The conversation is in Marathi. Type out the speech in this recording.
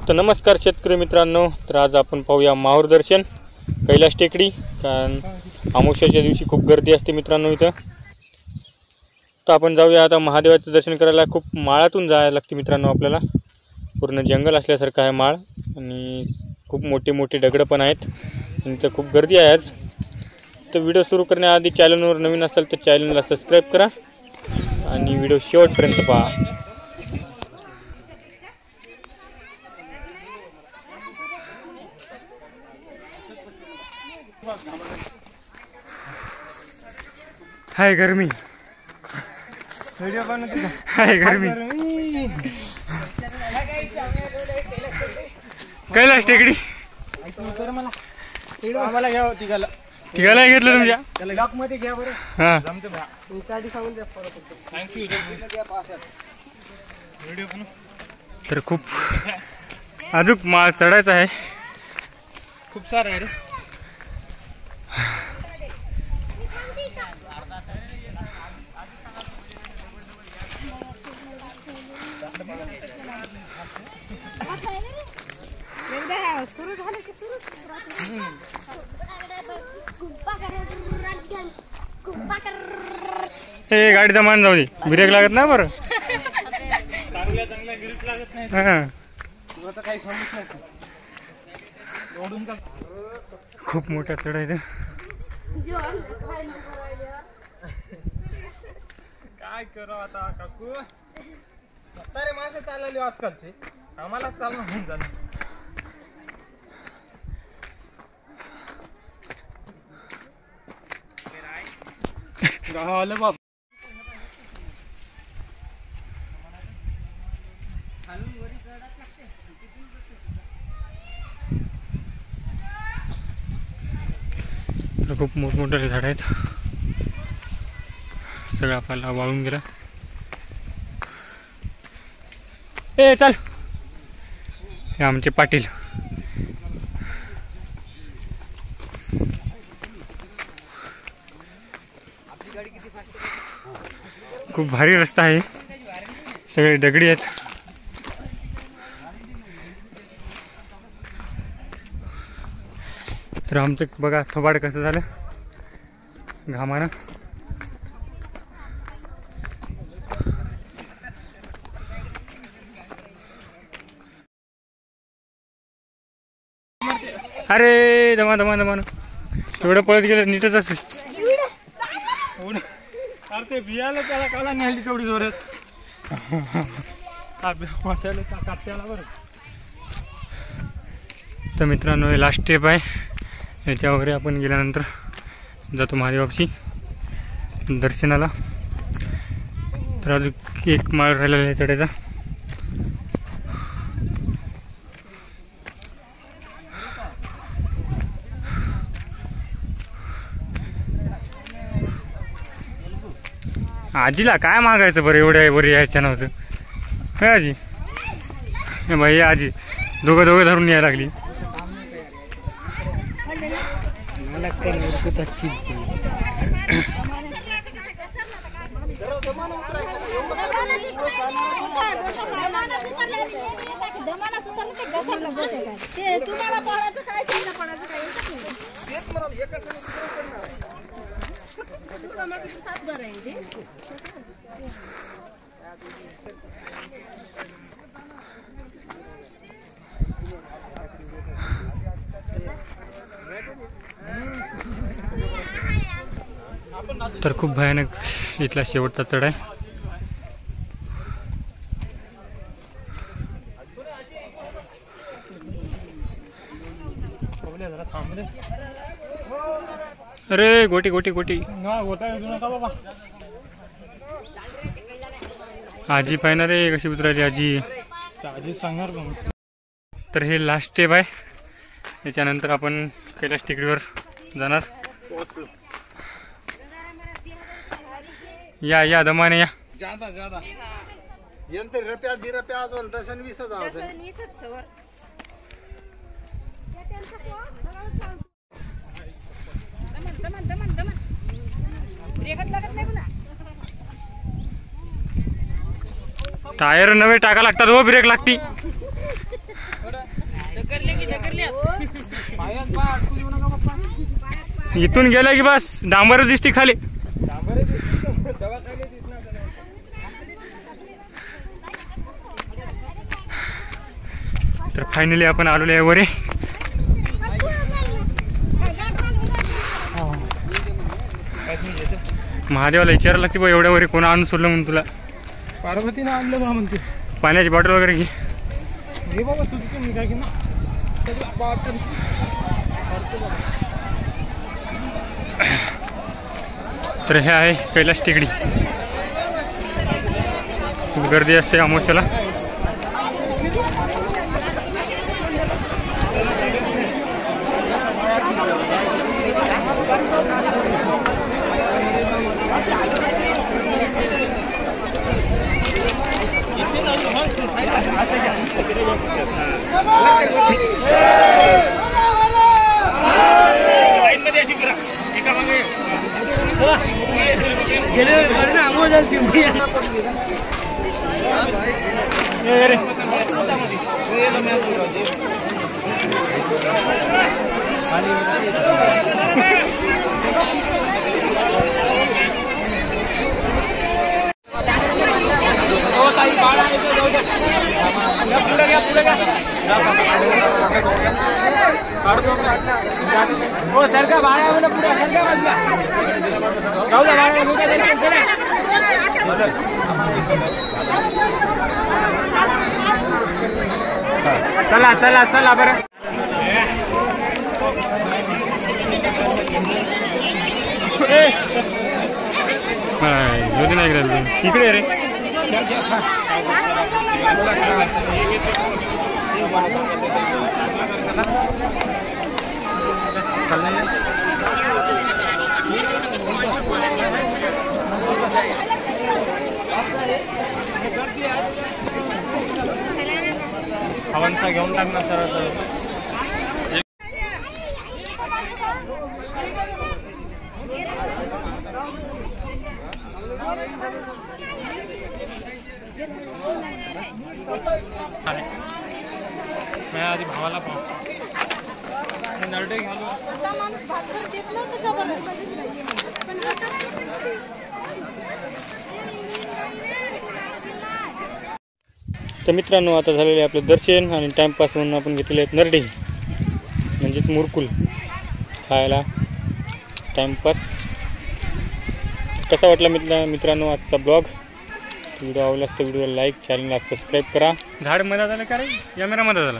तर नमस्कार शेतकरी मित्रांनो, तर आज आपण पाहूया माहूर दर्शन कैलास टेकडी. कारण अमावस्येच्या दिवशी खूप गर्दी असते मित्रांनो इथं. तर आपण जाऊया आता महादेवाचं दर्शन करायला. खूप माळातून जायला लागते मित्रांनो आपल्याला. पूर्ण जंगल असल्यासारखं आहे माळ आणि खूप मोठे मोठे दगड पण आहेत आणि इथं खूप गर्दी आहे आज. तर व्हिडिओ सुरू करण्याआधी चॅनलवर नवीन असाल तर चॅनलला सबस्क्राईब करा आणि व्हिडिओ शेवटपर्यंत पहा. हाय गर्मी, व्हिडिओ बनवते का? हाय गर्मी. कैलास टेकडी आम्हाला घ्या तिघाला तिघाला घेतलं तुमच्या त्याला लॉक मध्ये घ्या बरं. हा सांगून द्या. थँक्यू. व्हिडिओ बनव. तर खूप अजून माळ चढायचा आहे. खूप सारा आहे रे. सुरू झालं की हे गाडीचा मान जाऊ दे, ब्रेक लागत नाही बरं. चांगल्या गिरीट लागत नाही. आता काही समजत नाही. ओढून जा. खूप मोठा चढायचं. काय करावं आता काकू? सारे माणसं चालले आजकालचे, आम्हाला चालणं होऊन जाणार. गावाला बाप खूप मोठमोठे झाड आहेत. सगळं आपल्याला वाळून गेलं. ए चल, हे आमचे पाटील. खूप भारी रस्ता आहे, सगळे दगडी आहेत. तर आमचं बघा थोबाड कसं झालं घामानं. अरे दमा दमा दमान एवढं पळत गेलं नीटच असेल. अरे ते बियाला त्याला काला न्यायली तेवढी जोरात. काट्याला बरं. तर मित्रांनो हे लास्ट स्टेप आहे. याच्यावर आपण गेल्यानंतर जातो महादेवाची दर्शनाला. तर अजून एक माळ राहिलेला आहे चढायचा. आजीला काय मागायचं बरं, एवढ्या बरी यायच्या नव्हतं. हे आजी, हे भाई आजी दोघं धरून यायला लागली. तर खूप भयानक इथला शेवटचा चढ आहे. अरे गोटी गोटी गोटी आजी पाहिना रे कशी उतरायली आजी. आधी सांगणार पण. तर हे लास्ट स्टेप आहे. याच्यानंतर आपण कैलास टेकडीवर जाणार. या या दमाने या. ज्यादा ज्यादा यंत्र रुपया 2 रुपया अजून 10-20 टायर नवे टाका लागतात हो, ब्रेक लागती. इथून गेला की बस डांबर दिसते खाली. तर फायनली आपण आलेलो आहे वर. महादेवाला विचारायला लागते बा एवढ्या वर कोण आणून सोडलं म्हणून तुला. पार्वतीने आणलं बा म्हणते. पाण्याची बॉटल वगैरे घे. घे बाबा तुझं तुम्ही काय की ना तर हे आहे कैलास टेकडी. खूप गर्दी असते अमावस्याला. हो सर का भाड्या पुढे सर का बाजूला जाऊ द्या चला चला चला बरं. नाही तिकडे रे. हवांचा घेऊन टाकणार सर. मी आधी भावाला पाहू नरडे घालू. तर मित्रांनो आता झालेले आपलं दर्शन आणि टाईमपास म्हणून आपण घेतलेले आहेत नरडे म्हणजेच मुरकुल खायला टाईमपास. कसा वाटला मित्रांनो आजचा ब्लॉग. व्हिडिओ आवडलास तर व्हिडिओला लाईक, चॅनलला सबस्क्राईब करा. झाड मधात झालं का रे? कॅमेरा मधात झाला.